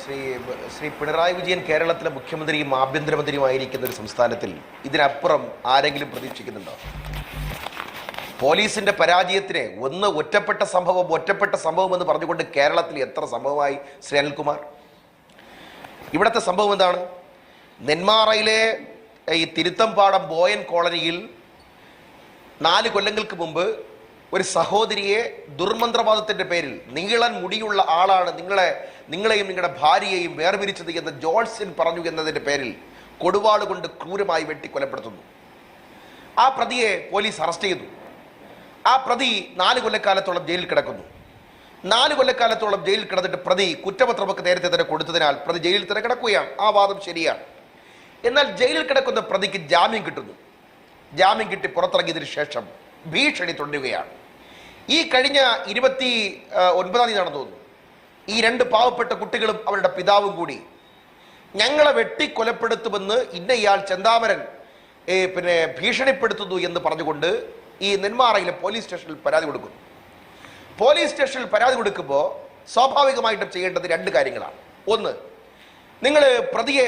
ശ്രീ പിണറായി വിജയൻ കേരളത്തിലെ മുഖ്യമന്ത്രിയും ആഭ്യന്തരമന്ത്രിയുമായിരിക്കുന്ന ഒരു സംസ്ഥാനത്തിൽ ഇതിനപ്പുറം ആരെങ്കിലും പ്രതീക്ഷിക്കുന്നുണ്ടോ? പോലീസിന്റെ പരാജയത്തിനെ ഒറ്റപ്പെട്ട സംഭവം എന്ന് പറഞ്ഞുകൊണ്ട് കേരളത്തിൽ എത്ര സംഭവമായി ശ്രീ അനിൽകുമാർ? ഇവിടുത്തെ സംഭവം എന്താണ്? നെന്മാറയിലെ ഈ തിരുത്തമ്പാടം ബോയൻ കോളനിയിൽ 4 കൊല്ലങ്ങൾക്ക് മുമ്പ് ഒരു സഹോദരിയെ ദുർമന്ത്രവാദത്തിന്റെ പേരിൽ, നീളൻ മുടിയുള്ള ആളാണ് നിങ്ങളെയും നിങ്ങളുടെ ഭാര്യയെയും വേർപിരിച്ചത് എന്ന് ജോൾസൻ പറഞ്ഞു എന്നതിന്റെ പേരിൽ കൊടുവാള് കൊണ്ട് ക്രൂരമായി വെട്ടി കൊലപ്പെടുത്തുന്നു. ആ പ്രതിയെ പോലീസ് അറസ്റ്റ് ചെയ്തു. ആ പ്രതി 4 കൊല്ലക്കാലത്തോളം ജയിലിൽ കിടക്കുന്നു. 4 കൊല്ലക്കാലത്തോളം ജയിലിൽ കിടന്നിട്ട് പ്രതി കുറ്റപത്രമൊക്കെ നേരത്തെ തന്നെ കൊടുത്തതിനാൽ പ്രതി ജയിലിൽ തന്നെ കിടക്കുകയാണ്. ആ വാദം ശരിയാണ്. എന്നാൽ ജയിലിൽ കിടക്കുന്ന പ്രതിക്ക് ജാമ്യം കിട്ടുന്നു. ജാമ്യം കിട്ടി പുറത്തിറങ്ങിയതിനു ശേഷം ഭീഷണി തുടരുകയാണ്. ഈ കഴിഞ്ഞ 29-ാം തീയതിയാണെന്ന് തോന്നുന്നു, ഈ 2 പാവപ്പെട്ട കുട്ടികളും അവരുടെ പിതാവും കൂടി ഞങ്ങളെ വെട്ടിക്കൊലപ്പെടുത്തുമെന്ന് ഇന്നയാൾ ചെന്താമരൻ ഭീഷണിപ്പെടുത്തുന്നു എന്ന് പറഞ്ഞുകൊണ്ട് ഈ നെന്മാറയിലെ പോലീസ് സ്റ്റേഷനിൽ പരാതി കൊടുക്കുന്നു. പോലീസ് സ്റ്റേഷനിൽ പരാതി കൊടുക്കുമ്പോൾ സ്വാഭാവികമായിട്ടും ചെയ്യേണ്ടത് 2 കാര്യങ്ങളാണ്. ഒന്ന്, നിങ്ങൾ പ്രതിയെ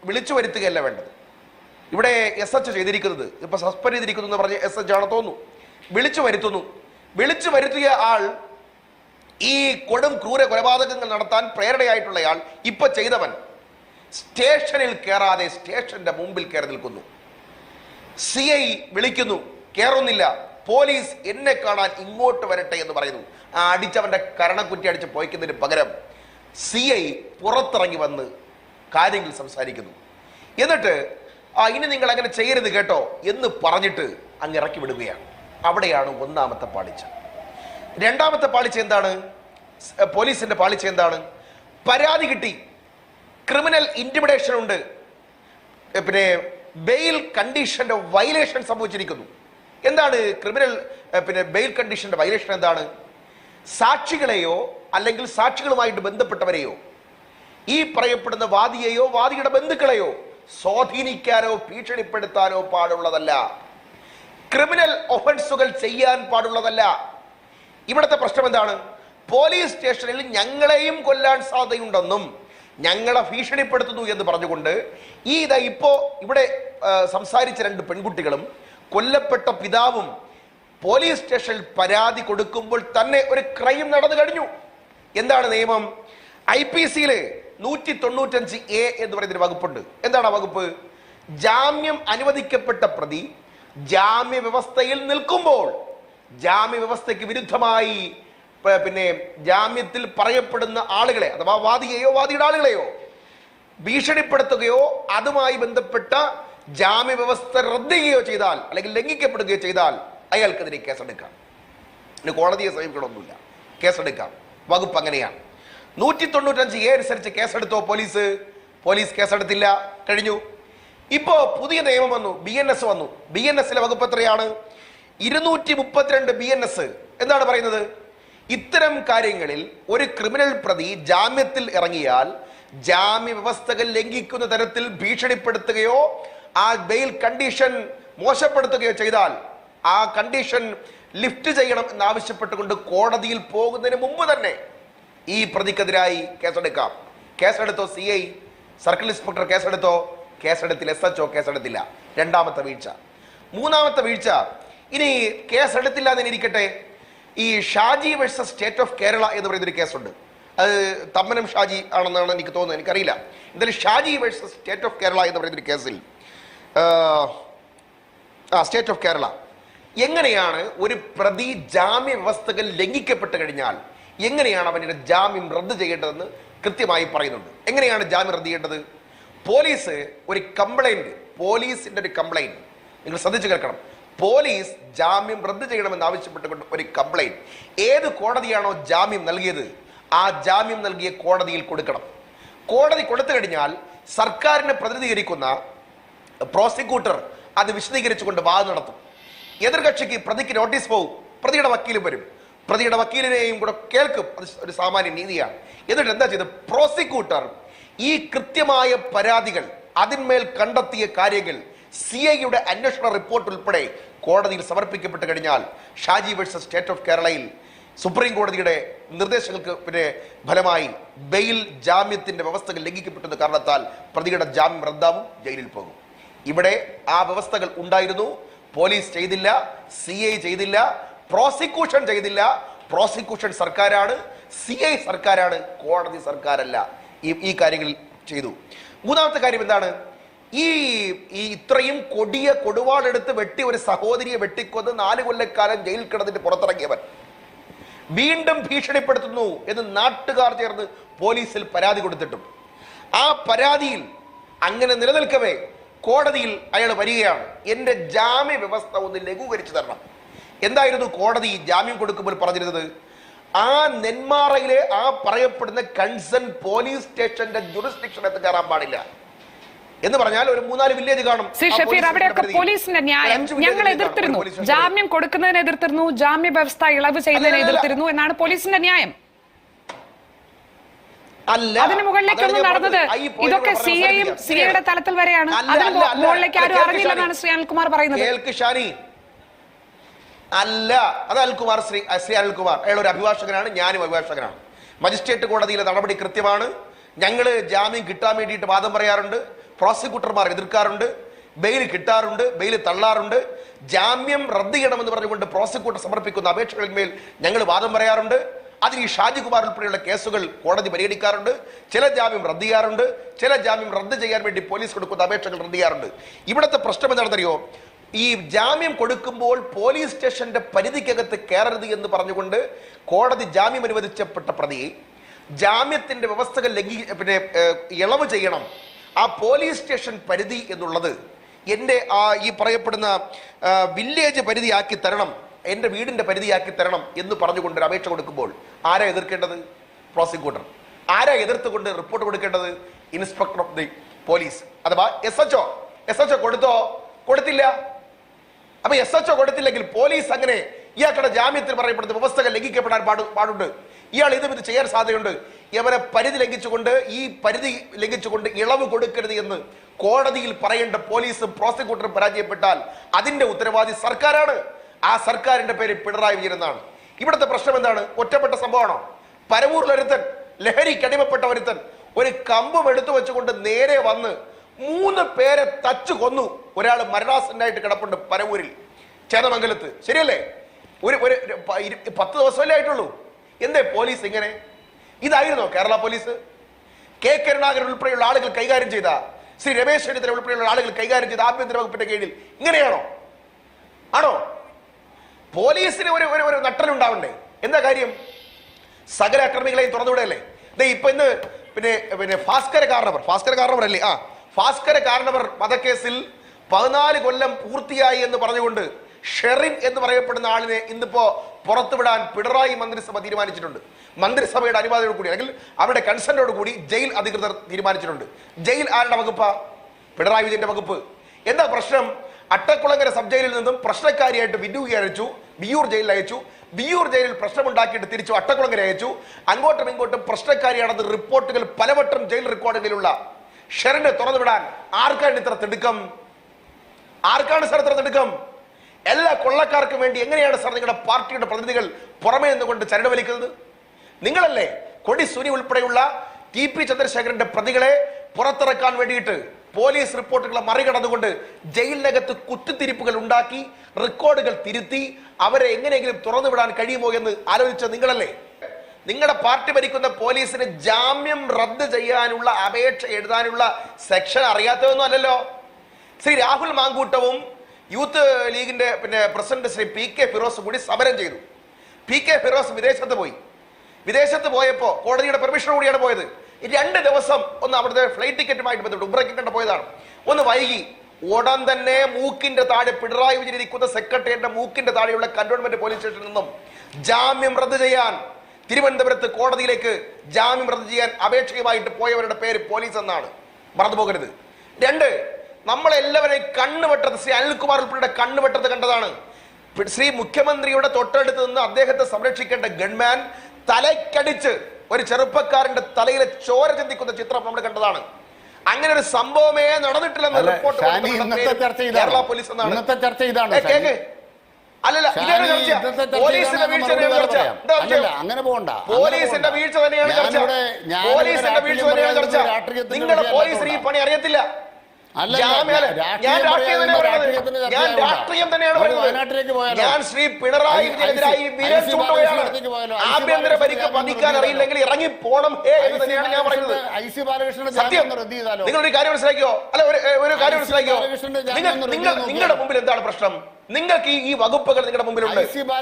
വിളിച്ചു വരുത്തുകയല്ല വേണ്ടത്. ഇവിടെ SH ചെയ്തിരിക്കുന്നത്, ഇപ്പൊ സസ്പെൻഡ് ചെയ്തിരിക്കുന്നു എന്ന് പറഞ്ഞ് SH ആണെന്ന് തോന്നുന്നു, വിളിച്ചു വരുത്തിയ ആൾ ഈ കൊടും ക്രൂര കൊലപാതകങ്ങൾ നടത്താൻ പ്രേരണയായിട്ടുള്ളയാൾ, ഇപ്പൊ ചെയ്തവൻ സ്റ്റേഷനിൽ കയറാതെ സ്റ്റേഷന്റെ മുമ്പിൽ കയറി നിൽക്കുന്നു. CI വിളിക്കുന്നു, കയറുന്നില്ല. പോലീസ് എന്നെ കാണാൻ ഇങ്ങോട്ട് വരട്ടെ എന്ന് പറയുന്നു. ആ അടിച്ചവന്റെ കരണക്കുറ്റി അടിച്ച് പോയിക്കുന്നതിന് പകരം CI പുറത്തിറങ്ങി വന്ന് കാര്യങ്ങൾ സംസാരിക്കുന്നു. എന്നിട്ട് ഇനി നിങ്ങൾ അങ്ങനെ ചെയ്യരുത് കേട്ടോ എന്ന് പറഞ്ഞിട്ട് അങ്ങ് ഇറക്കി വിടുകയാണ്. അവിടെയാണ് ഒന്നാമത്തെ പാളിച്ച. രണ്ടാമത്തെ പാളിച്ച എന്താണ്? പോലീസിന്റെ പാളിച്ച എന്താണ്? പരാതി കിട്ടി, ക്രിമിനൽ ഇന്റിമിഡേഷൻ ഉണ്ട്, ബെയിൽ കണ്ടീഷന്റെ വയലേഷൻ സംഭവിച്ചിരിക്കുന്നു. എന്താണ് ക്രിമിനൽ ബെയിൽ കണ്ടീഷന്റെ വയലേഷൻ? എന്താണ്? സാക്ഷികളെയോ അല്ലെങ്കിൽ സാക്ഷികളുമായിട്ട് ബന്ധപ്പെട്ടവരെയോ ഈ പറയപ്പെടുന്ന വാദിയെയോ വാദിയുടെ ബന്ധുക്കളെയോ സ്വാധീനിക്കാനോ ഭീഷണിപ്പെടുത്താനോ പാടുള്ളതല്ല. ക്രിമിനൽ ഒഫൻസുകൾ ചെയ്യാൻ പാടുള്ളതല്ല. ഇവിടുത്തെ പ്രശ്നം എന്താണ്? പോലീസ് സ്റ്റേഷനിൽ ഞങ്ങളെയും കൊല്ലാൻ സാധ്യതയുണ്ടെന്നും ഞങ്ങളെ ഭീഷണിപ്പെടുത്തുന്നു എന്ന് പറഞ്ഞുകൊണ്ട് ഇപ്പോ ഇവിടെ സംസാരിച്ച 2 പെൺകുട്ടികളും കൊല്ലപ്പെട്ട പിതാവും പോലീസ് സ്റ്റേഷനിൽ പരാതി കൊടുക്കുമ്പോൾ തന്നെ ഒരു ക്രൈം നടന്നു കഴിഞ്ഞു. എന്താണ് നിയമം? IPC-യിലെ 195A എന്ന് പറയുന്നൊരു വകുപ്പുണ്ട്. എന്താണ് ആ വകുപ്പ്? ജാമ്യം അനുവദിക്കപ്പെട്ട പ്രതി ജാമ്യ വ്യവസ്ഥയിൽ നിൽക്കുമ്പോൾ ജാമ്യവ്യവസ്ഥയ്ക്ക് വിരുദ്ധമായി ജാമ്യത്തിൽ പറയപ്പെടുന്ന ആളുകളെ അഥവാ വാദിയെയോ വാദിയുടെ ആളുകളെയോ ഭീഷണിപ്പെടുത്തുകയോ അതുമായി ബന്ധപ്പെട്ട ജാമ്യവ്യവസ്ഥ റദ്ദ് ചെയ്യുകയോ ചെയ്താൽ അല്ലെങ്കിൽ ലംഘിക്കപ്പെടുകയോ ചെയ്താൽ അയാൾക്കെതിരെ കേസെടുക്കാം. കോടതിയെ സമീപിക്കണമൊന്നുമില്ല, കേസെടുക്കാം. വകുപ്പ് അങ്ങനെയാണ്. 195A അനുസരിച്ച് കേസെടുത്തോ പോലീസ് കേസെടുത്തില്ല, കഴിഞ്ഞു. ഇപ്പോ പുതിയ നിയമം വന്നു, BNS വന്നു. BNS-ലെ വകുപ്പ് എത്രയാണ്? 232 BNS. എന്താണ് പറയുന്നത്? ഇത്തരം കാര്യങ്ങളിൽ ഒരു ക്രിമിനൽ പ്രതി ജാമ്യത്തിൽ ഇറങ്ങിയാൽ ജാമ്യ വ്യവസ്ഥകൾ ലംഘിക്കുന്ന തരത്തിൽ ഭീഷണിപ്പെടുത്തുകയോ ആ ബെയിൽ കണ്ടീഷൻ മോശപ്പെടുത്തുകയോ ചെയ്താൽ ആ കണ്ടീഷൻ ലിഫ്റ്റ് ചെയ്യണം എന്നാവശ്യപ്പെട്ടുകൊണ്ട് കോടതിയിൽ പോകുന്നതിന് മുമ്പ് തന്നെ ഈ പ്രതിക്കെതിരായി കേസെടുക്കാം. കേസെടുത്തോ CI, സർക്കിൾ ഇൻസ്പെക്ടർ കേസെടുത്തോ? കേസെടുത്തില്ല. SHO കേസെടുത്തില്ല. രണ്ടാമത്തെ വീഴ്ച. മൂന്നാമത്തെ വീഴ്ച, ഇനി കേസെടുത്തില്ല എന്നിരിക്കട്ടെ, ഈ Shaji versus state of Kerala എന്ന് പറയുന്നൊരു കേസുണ്ട്. അത് തമ്മനം ഷാജി ആണെന്നാണ് എനിക്ക് തോന്നുന്നത്, എനിക്കറിയില്ല. എന്തായാലും Shaji versus state of Kerala എന്ന് പറയുന്നൊരു കേസിൽ സ്റ്റേറ്റ് ഓഫ് കേരള എങ്ങനെയാണ് ഒരു പ്രതി ജാമ്യ വ്യവസ്ഥകൾ ലംഘിക്കപ്പെട്ട് കഴിഞ്ഞാൽ എങ്ങനെയാണ് അവന്റെ ജാമ്യം റദ്ദ് ചെയ്യേണ്ടതെന്ന് കൃത്യമായി പറയുന്നുണ്ട്. എങ്ങനെയാണ് ജാമ്യം റദ്ദ് ചെയ്യേണ്ടത്? പോലീസ് ഒരു കംപ്ലൈന്റ്, പോലീസിന്റെ ഒരു കംപ്ലൈന്റ് നിങ്ങൾ ശ്രദ്ധിച്ചു കേൾക്കണം. പോലീസ് ജാമ്യം റദ്ദ് ചെയ്യണമെന്ന് ആവശ്യപ്പെട്ടുകൊണ്ട് ഒരു കംപ്ലൈന്റ് ഏത് കോടതിയാണോ ജാമ്യം നൽകിയത് ആ ജാമ്യം നൽകിയ കോടതിയിൽ കൊടുക്കണം. കോടതി കൊടുത്തു കഴിഞ്ഞാൽ സർക്കാരിനെ പ്രതിനിധീകരിക്കുന്ന പ്രോസിക്യൂട്ടർ അത് വിശദീകരിച്ചുകൊണ്ട് വാദം നടത്തും. എതിർകക്ഷിക്ക് പ്രതിക്ക് നോട്ടീസ് പോകും, പ്രതിയുടെ വക്കീലും വരും, പ്രതിയുടെ വക്കീലിനെയും കൂടെ കേൾക്കും. അത് ഒരു സാമാന്യ നീതിയാണ്. എന്നിട്ട് എന്താ ചെയ്ത് പ്രോസിക്യൂട്ടർ ഈ കൃത്യമായ പരാതികൾ അതിന്മേൽ കണ്ടെത്തിയ കാര്യങ്ങൾ CIയുടെ അന്വേഷണ റിപ്പോർട്ട് ഉൾപ്പെടെ കോടതിയിൽ സമർപ്പിക്കപ്പെട്ട് കഴിഞ്ഞാൽ ഷാജി വേഴ്സസ് സ്റ്റേറ്റ് ഓഫ് കേരളയിൽ സുപ്രീം കോടതിയുടെ നിർദ്ദേശങ്ങൾക്ക് ഫലമായി ബെയിൽ ജാമ്യത്തിന്റെ വ്യവസ്ഥകൾ ലംഘിക്കപ്പെട്ടത് കാരണത്താൽ പ്രതിയുടെ ജാമ്യം റദ്ദാവും, ജയിലിൽ പോകും. ഇവിടെ ആ വ്യവസ്ഥകൾ ഉണ്ടായിരുന്നു. പോലീസ് ചെയ്തില്ല, CI ചെയ്തില്ല, പ്രോസിക്യൂഷൻ ചെയ്തില്ല. പ്രോസിക്യൂഷൻ സർക്കാരാണ്, CI സർക്കാരാണ്, കോടതി സർക്കാരല്ല. ഈ കാര്യങ്ങൾ ചെയ്തു. മൂന്നാമത്തെ കാര്യം എന്താണ്? ഈ ഇത്രയും കൊടിയ കൊടുവാളെടുത്ത് വെട്ടി ഒരു സഹോദരിയെ വെട്ടിക്കൊന്ന് 4 കൊല്ലക്കാലം ജയിൽ കിടന്നിട്ട് പുറത്തിറങ്ങിയവൻ വീണ്ടും ഭീഷണിപ്പെടുത്തുന്നു എന്ന് നാട്ടുകാർ ചേർന്ന് പോലീസിൽ പരാതി കൊടുത്തിട്ടും ആ പരാതിയിൽ അങ്ങനെ നിലനിൽക്കവേ കോടതിയിൽ അയാൾ വരികയാണ്. എന്റെ ജാമ്യ വ്യവസ്ഥ ഒന്ന് ലഘൂകരിച്ചു തരണം. എന്തായിരുന്നു കോടതി ജാമ്യം കൊടുക്കുമ്പോൾ പറഞ്ഞിരുന്നത്? ആ നെന്മാറയിലെ ആ പറയപ്പെടുന്ന കൺസേൺ പോലീസ് സ്റ്റേഷന്റെ ജുറിസ്ഡിക്ഷനകത്ത് കയറാൻ പാടില്ല എന്ന് പറഞ്ഞാൽ ഒരു 3-4 വില്ലേജ് കാണും. അവിടെയൊക്കെ പോലീസിന്റെ ന്യായം ഞങ്ങൾ എതിർത്തിരുന്നു, ജാമ്യം കൊടുക്കുന്നതിനെ എതിർത്തിരുന്നു, ജാമ്യ വ്യവസ്ഥ ഇളവ് ചെയ്യുന്നതിനെ എതിർത്തിരുന്നു എന്നാണ് പോലീസിന്റെ ന്യായം. അതിന് മുകളിലേക്കൊന്നും നടന്നത് ഇതൊക്കെ CIയുടെ തലത്തിൽ വരെയാണ്. അതിന് മുകളിലേക്ക് ആരും അറിഞ്ഞില്ലെന്നാണ് ശ്രീ അനിൽകുമാർ പറയുന്നത്. അല്ല, അത് അനിൽകുമാർ, ശ്രീ അനിൽകുമാർ അയാൾ ഒരു അഭിഭാഷകനാണ്, ഞാനും അഭിഭാഷകനാണ്. മജിസ്ട്രേറ്റ് കോടതിയിലെ നടപടി കൃത്യമാണ്. ഞങ്ങള് ജാമ്യം കിട്ടാൻ വേണ്ടിയിട്ട് വാദം പറയാറുണ്ട്, പ്രോസിക്യൂട്ടർമാർ എതിർക്കാറുണ്ട്, ബെയിൽ കിട്ടാറുണ്ട്, ബെയിൽ തള്ളാറുണ്ട്. ജാമ്യം റദ്ദ് ചെയ്യണമെന്ന് പറഞ്ഞുകൊണ്ട് പ്രോസിക്യൂട്ടർ സമർപ്പിക്കുന്ന അപേക്ഷകളിന്മേൽ ഞങ്ങൾ വാദം പറയാറുണ്ട്. അതിൽ ഈ ഷാജികുമാർ ഉൾപ്പെടെയുള്ള കേസുകൾ കോടതി പരിഗണിക്കാറുണ്ട്. ചില ജാമ്യം റദ്ദ് ചെയ്യാറുണ്ട്, ചില ജാമ്യം റദ്ദ് ചെയ്യാൻ വേണ്ടി പോലീസ് കൊടുക്കുന്ന അപേക്ഷകൾ റദ്ദ് ചെയ്യാറുണ്ട്. ഇവിടുത്തെ പ്രശ്നം എന്താണെന്നറിയോ? ഈ ജാമ്യം കൊടുക്കുമ്പോൾ പോലീസ് സ്റ്റേഷന്റെ പരിധിക്കകത്ത് കയറരുത് എന്ന് പറഞ്ഞുകൊണ്ട് കോടതി ജാമ്യം അനുവദിച്ചപ്പെട്ട പ്രതിയെ ജാമ്യത്തിന്റെ വ്യവസ്ഥകൾ ഇളവ് ചെയ്യണം. ആ പോലീസ് സ്റ്റേഷൻ പരിധി എന്നുള്ളത് എൻ്റെ ഈ പറയപ്പെടുന്ന വില്ലേജ് പരിധിയാക്കി തരണം, എൻ്റെ വീടിന്റെ പരിധിയാക്കി തരണം എന്ന് പറഞ്ഞുകൊണ്ട് ഒരു അപേക്ഷ കൊടുക്കുമ്പോൾ ആരാ എതിർക്കേണ്ടത്? പ്രോസിക്യൂട്ടർ. ആരാ എതിർത്തുകൊണ്ട് റിപ്പോർട്ട് കൊടുക്കേണ്ടത്? ഇൻസ്പെക്ടർ ഓഫ് ദി പോലീസ് അഥവാ SHO. കൊടുത്തോ? കൊടുത്തില്ല. അപ്പൊ SHO കൊടുത്തില്ലെങ്കിൽ പോലീസ് അങ്ങനെ ഇയാളുടെ ജാമ്യത്തിൽ പറയപ്പെടുന്ന വ്യവസ്ഥകൾ ലംഘിക്കപ്പെടാൻ പാടുണ്ട്. ഇയാൾ ഇത് ചെയ്യാൻ സാധ്യതയുണ്ട്. ഇവരെ പരിധി ലംഘിച്ചുകൊണ്ട്, ഈ പരിധി ലംഘിച്ചുകൊണ്ട് ഇളവ് കൊടുക്കരുത് എന്ന് കോടതിയിൽ പറയേണ്ട പോലീസും പ്രോസിക്യൂട്ടറും പരാജയപ്പെട്ടാൽ അതിന്റെ ഉത്തരവാദി സർക്കാരാണ്. ആ സർക്കാരിന്റെ പേര് പിണറായി വിജയൻ എന്നാണ്. ഇവിടുത്തെ പ്രശ്നം എന്താണ്? ഒറ്റപ്പെട്ട സംഭവമാണോ? പരവൂരിലൊരുത്തൻ, ലഹരിക്ക് അടിമപ്പെട്ട ഒരുത്തൻ ഒരു കമ്പും എടുത്തു വെച്ചുകൊണ്ട് നേരെ വന്ന് 3 പേരെ തച്ചു കൊന്നു. ഒരാൾ മരണാസന്നായിട്ട് കിടപ്പുണ്ട് പരവൂരിൽ, ചേന്നമംഗലത്ത്. ശരിയല്ലേ? ഒരു 10 ദിവസമല്ലേ ആയിട്ടുള്ളൂ. എന്തേ പോലീസ് ഇങ്ങനെ? ഇതായിരുന്നോ കേരള പോലീസ്? കെ കരുണാകരൻ ഉൾപ്പെടെയുള്ള ആളുകൾ കൈകാര്യം ചെയ്ത, ശ്രീ രമേശ് ചെന്നിത്തല ഉൾപ്പെടെയുള്ള ആളുകൾ കൈകാര്യം ചെയ്ത ആഭ്യന്തര വകുപ്പിന്റെ കീഴിൽ ഇങ്ങനെയാണോ? ആണോ? പോലീസിന് ഒരു നട്ടലുണ്ടാവണ്ടേ? എന്താ കാര്യം? സകല അക്രമികളെയും തുറന്നുവിടല്ലേ? ഇപ്പൊ ഇന്ന് ഭാസ്കര കാരണവർ അല്ലേ? ഭാസ്കര കാരണവർ വധക്കേസിൽ 14 കൊല്ലം പൂർത്തിയായി എന്ന് പറഞ്ഞുകൊണ്ട് ഷെറിൻ എന്ന് പറയപ്പെടുന്ന ആളിനെ ഇന്നിപ്പോ പുറത്തുവിടാൻ പിണറായി മന്ത്രിസഭ തീരുമാനിച്ചിട്ടുണ്ട്. മന്ത്രിസഭയുടെ അനുവാദത്തോടു കൂടി അല്ലെങ്കിൽ അവരുടെ കൺസെന്റോട് കൂടി ജയിൽ അധികൃതർ തീരുമാനിച്ചിട്ടുണ്ട്. ജയിൽ ആരുടെ വകുപ്പാ? പിണറായി വിജയന്റെ വകുപ്പ്. എന്താ പ്രശ്നം? അട്ടക്കുളങ്ങര സബ് ജയിലിൽ നിന്നും പ്രശ്നക്കാരിയായിട്ട് വിയ്യൂർ ജയിലിൽ അയച്ചു. വിയ്യൂർ ജയിലിൽ പ്രശ്നമുണ്ടാക്കിയിട്ട് തിരിച്ചു അട്ടക്കുളങ്ങര അയച്ചു. അങ്ങോട്ടും ഇങ്ങോട്ടും പ്രശ്നക്കാരിയാണെന്ന് റിപ്പോർട്ടുകൾ പലവട്ടം ജയിൽ റെക്കോർഡുകളിലുള്ള ഷെറിനെ തുറന്നുവിടാൻ ആർക്കാണ് ഇത്ര തിടുക്കം? ആർക്കാണ് സാർ ഇത്ര തിടുക്കം? എല്ലാ കൊള്ളക്കാർക്കും വേണ്ടി എങ്ങനെയാണ് സാർ നിങ്ങളുടെ പാർട്ടിയുടെ പ്രതിനിധികൾ പുറമേ നിന്നുകൊണ്ട് ചരട് വലിക്കുന്നത്? നിങ്ങളല്ലേ കൊടി സുനി ഉൾപ്പെടെയുള്ള TP ചന്ദ്രശേഖരന്റെ പ്രതികളെ പുറത്തിറക്കാൻ വേണ്ടിയിട്ട് പോലീസ് റിപ്പോർട്ടുകളെ മറികടന്നുകൊണ്ട് ജയിലിനകത്ത് കുത്തിത്തിരിപ്പുകൾ ഉണ്ടാക്കി റെക്കോർഡുകൾ തിരുത്തി അവരെ എങ്ങനെയെങ്കിലും തുറന്നുവിടാൻ കഴിയുമോ എന്ന് ആലോചിച്ച നിങ്ങളല്ലേ? നിങ്ങളുടെ പാർട്ടി ഭരിക്കുന്ന പോലീസിന് ജാമ്യം റദ്ദ് ചെയ്യാനുള്ള അപേക്ഷ എഴുതാനുള്ള സെക്ഷൻ അറിയാത്തതൊന്നും അല്ലല്ലോ. ശ്രീ രാഹുൽ മാങ്കൂട്ടവും യൂത്ത് ലീഗിന്റെ പ്രസിഡന്റ് ശ്രീ PK ഫിറോസ് കൂടി സമരം ചെയ്തു. PK ഫിറോസ് വിദേശത്ത് പോയപ്പോ കോടതിയുടെ പെർമിഷൻ കൂടിയാണ് പോയത്. 2 ദിവസം ഒന്ന് അവിടുത്തെ ഫ്ലൈറ്റ് ടിക്കറ്റുമായിട്ട് ബന്ധപ്പെട്ട് ഉംറയ്ക്ക് കണ്ട് പോയതാണ്. ഒന്ന് വൈകി. ഉടൻ തന്നെ മൂക്കിന്റെ താഴെ പിണറായി വിജയൻ ഇരിക്കുന്ന സെക്രട്ടറിയുടെ മൂക്കിന്റെ താഴെയുള്ള കന്റോൺമെന്റ് പോലീസ് സ്റ്റേഷനിൽ നിന്നും ജാമ്യം റദ്ദ് ചെയ്യാൻ തിരുവനന്തപുരത്ത് കോടതിയിലേക്ക് ജാമ്യം റദ്ദ് ചെയ്യാൻ അപേക്ഷയുമായിട്ട് പോയവരുടെ പേര് പോലീസ് എന്നാണ്. മറന്നുപോകരുത്. 2, നമ്മളെല്ലാവരെയും കണ്ണുവെട്ടത് ശ്രീ അനിൽകുമാർ ഉൾപ്പെടെ കണ്ണുവെട്ടത് കണ്ടതാണ്. ശ്രീ മുഖ്യമന്ത്രിയുടെ തൊട്ടടുത്ത് നിന്ന് അദ്ദേഹത്തെ സംരക്ഷിക്കേണ്ട ഗൺമാൻ തലക്കടിച്ച് ഒരു ചെറുപ്പക്കാരന്റെ തലയിലെ ചോര ചിന്തിക്കുന്ന ചിത്രം നമ്മൾ കണ്ടതാണ്. അങ്ങനെ ഒരു സംഭവമേ നടന്നിട്ടില്ലെന്ന് റിപ്പോർട്ട് കേരള പോലീസ് എന്നാണ്. അല്ലല്ല, ഇതാണ് ചർച്ച. പോലീസിന്റെ വീഴ്ച തന്നെയാണ് ചർച്ച. അങ്ങനെ പോകണ്ട. പോലീസിന്റെ വീഴ്ച തന്നെയാണ് ചർച്ച. പോലീസിന്റെ വീഴ്ച തന്നെയാണ് ചർച്ച. നിങ്ങളുടെ പോലീസിന് ഈ പണി അറിയത്തില്ല. ഞാൻ രാഷ്ട്രീയം തന്നെയാണ് പറയുന്നത്. ഞാൻ ശ്രീ പിണറായി വിജയനെതിരായി വിരൽ ചൂണ്ടുകയാണ്. ആഭ്യന്തര പരിക്ക് പതിക്കാൻ അറിയില്ലെങ്കിൽ ഇറങ്ങി പോണം എന്ന് തന്നെയാണ് ഞാൻ പറയുന്നത്. സത്യം. നിങ്ങളൊരു കാര്യം മനസ്സിലാക്കിയോ? അല്ല, ഒരു കാര്യം മനസ്സിലാക്കിയോ? നിങ്ങളുടെ മുമ്പിൽ എന്താണ് പ്രശ്നം? നിങ്ങൾക്ക് ഈ വകുപ്പുകൾ നിങ്ങളുടെ മുമ്പിലുണ്ട്.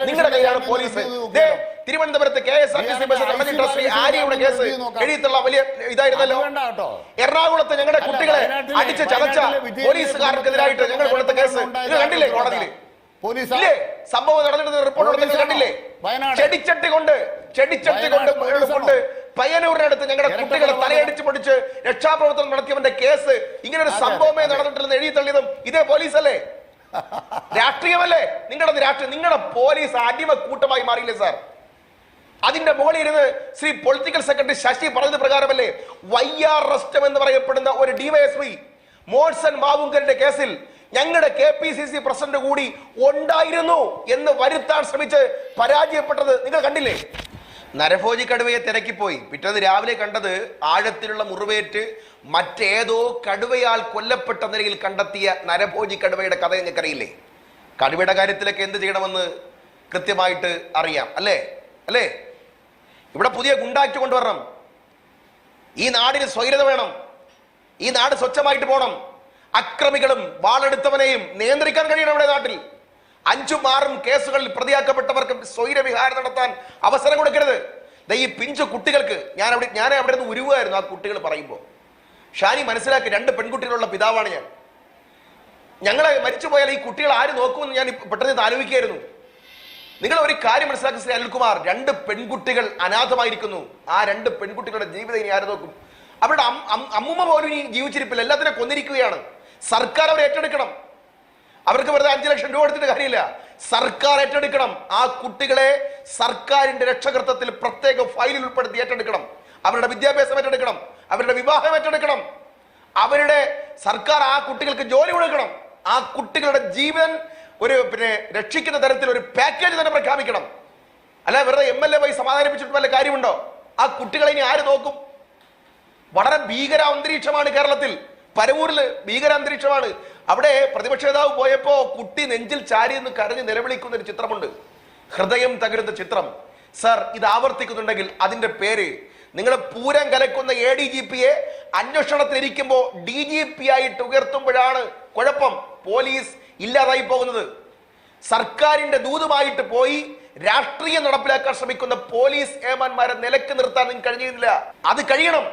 നിങ്ങളുടെ കയ്യിലാണ് പോലീസ്. തിരുവനന്തപുരത്ത് KSRTC ബസ് ശ്രീ ആര്യയുടെ കേസ് എഴുതിയിട്ടുള്ള വലിയ ഇതായിരുന്നല്ലോ. എറണാകുളത്ത് ഞങ്ങളുടെ കുട്ടികളെ അടിച്ച് ചതച്ച പോലീസുകാർക്കെതിരായിട്ട് ഞങ്ങൾ കൊടുത്ത കേസ് നിങ്ങൾ കണ്ടില്ലേ കോടതിയിൽ? ഇല്ലേ? സംഭവം നടന്നിട്ട് റിപ്പോർട്ട് കൊടുത്തത് കണ്ടില്ലേ? ചെടിച്ചട്ടി കൊണ്ട് പയ്യന്നൂരിനടുത്ത് ഞങ്ങളുടെ കുട്ടികളെ തലയടിച്ച് പൊടിച്ച് രക്ഷാപ്രവർത്തനം നടത്തിയവന്റെ കേസ് ഇങ്ങനെ ഒരു സംഭവമേ നടന്നിട്ടില്ലെന്ന് എഴുതി തള്ളിയതും ഇതേ പോലീസല്ലേ? രാഷ്ട്രീയമല്ലേ നിങ്ങളുടെ രാഷ്ട്രീയം? നിങ്ങളുടെ പോലീസ് അടിമ കൂട്ടമായി മാറിയില്ലേ സാർ? അതിന്റെ മുകളിൽ ഇരുന്ന് ശ്രീ പൊളിറ്റിക്കൽ സെക്രട്ടറി ശശി പറഞ്ഞത് പ്രകാരമല്ലേ YR റസ്റ്റം എന്ന് പറയപ്പെടുന്ന ഒരു DYSP മോൺസൺ മാവുങ്കലിന്റെ കേസിൽ ഞങ്ങളുടെ KPCC പ്രസിഡന്റ് കൂടി ഉണ്ടായിരുന്നു എന്ന് വരുത്താൻ ശ്രമിച്ച് പരാജയപ്പെട്ടത് നിങ്ങൾ കണ്ടില്ലേ? നരഭോജി കടുവയെ തിരക്കിപ്പോയി. പിറ്റേന്ന് രാവിലെ കണ്ടത് ആഴത്തിലുള്ള മുറിവേറ്റ് മറ്റേതോ കടുവയാൽ കൊല്ലപ്പെട്ട നിലയിൽ കണ്ടെത്തിയ നരഭോജി കടുവയുടെ കഥ നിങ്ങൾക്കറിയില്ലേ? കടുവയുടെ കാര്യത്തിലൊക്കെ എന്ത് ചെയ്യണമെന്ന് കൃത്യമായിട്ട് അറിയാം അല്ലേ? ഇവിടെ പുതിയ ഗുണ്ടാക്ട് കൊണ്ടുവരണം. ഈ നാടിന് സ്വൈരത വേണം. ഈ നാട് സ്വച്ഛമായിട്ട് പോകണം. അക്രമികളും വാളെടുത്തവനെയും നിയന്ത്രിക്കാൻ കഴിയണം ഇവിടെ നാട്ടിൽ. 5ഉം 6ഉം കേസുകളിൽ പ്രതിയാക്കപ്പെട്ടവർക്ക് സ്വൈരവിഹാരം നടത്താൻ അവസരം കൊടുക്കരുത്. ഈ പിഞ്ചു കുട്ടികൾക്ക് ഞാൻ അവിടെ നിന്ന് ഉരുവായിരുന്നു ആ കുട്ടികൾ പറയുമ്പോൾ. ഷാനി മനസ്സിലാക്കി, 2 പെൺകുട്ടികളുള്ള പിതാവാണ് ഞാൻ. ഞങ്ങളെ മരിച്ചുപോയാൽ ഈ കുട്ടികൾ ആര് നോക്കുമെന്ന് ഞാൻ പെട്ടെന്ന് ആലോചിക്കായിരുന്നു. നിങ്ങൾ ഒരു കാര്യം മനസ്സിലാക്കി ശ്രീ അനിൽകുമാർ, 2 പെൺകുട്ടികൾ അനാഥമായിരിക്കുന്നു. ആ 2 പെൺകുട്ടികളുടെ ജീവിതം ഇനി ആര് നോക്കും? അവരുടെ അമ്മുമ്മ പോലും ഇനി ജീവിച്ചിരിപ്പില്ല. എല്ലാത്തിനെ കൊന്നിരിക്കുകയാണ്. സർക്കാർ അവർ ഏറ്റെടുക്കണം. അവർക്ക് വെറുതെ 5 ലക്ഷം രൂപ എടുത്തിട്ട് കാര്യമില്ല. സർക്കാർ ഏറ്റെടുക്കണം. ആ കുട്ടികളെ സർക്കാരിന്റെ രക്ഷകർത്തത്തിൽ പ്രത്യേക ഫയലിൽ ഉൾപ്പെടുത്തി ഏറ്റെടുക്കണം. അവരുടെ വിദ്യാഭ്യാസം ഏറ്റെടുക്കണം. അവരുടെ വിവാഹം ഏറ്റെടുക്കണം. അവരുടെ സർക്കാർ ആ കുട്ടികൾക്ക് ജോലി കൊടുക്കണം. ആ കുട്ടികളുടെ ജീവൻ രക്ഷിക്കുന്ന തരത്തിൽ ഒരു പാക്കേജ് തന്നെ പ്രഖ്യാപിക്കണം. അല്ല വെറുതെ MLA വഴി സമാധാനിപ്പിച്ചിട്ട് വല്ല കാര്യമുണ്ടോ? ആ കുട്ടികളെ ഇനി ആര് നോക്കും? വളരെ ഭീകര അന്തരീക്ഷമാണ് കേരളത്തിൽ. പരവൂരിൽ ഭീകര അന്തരീക്ഷമാണ്. അവിടെ പ്രതിപക്ഷ നേതാവ് പോയപ്പോ കുട്ടി നെഞ്ചിൽ ചാരി എന്ന് കരഞ്ഞ് നിലവിളിക്കുന്ന ഒരു ചിത്രമുണ്ട്. ഹൃദയം തകരുന്ന ചിത്രം. സർ, ഇത് ആവർത്തിക്കുന്നുണ്ടെങ്കിൽ അതിന്റെ പേര് നിങ്ങൾ പൂരം കലക്കുന്ന ADGPയെ അന്വേഷണത്തിലിരിക്കുമ്പോൾ DGP ആയിട്ട് ഉയർത്തുമ്പോഴാണ് കുഴപ്പം. പോലീസ് ഇല്ലാതായി പോകുന്നത്. സർക്കാരിന്റെ ദൂതുമായിട്ട് പോയി രാഷ്ട്രീയം നടപ്പിലാക്കാൻ ശ്രമിക്കുന്ന പോലീസ് ഏമാന്മാരെ നിലക്ക് നിർത്താൻ നിങ്ങൾക്ക് കഴിഞ്ഞില്ല. അത് കഴിയണം.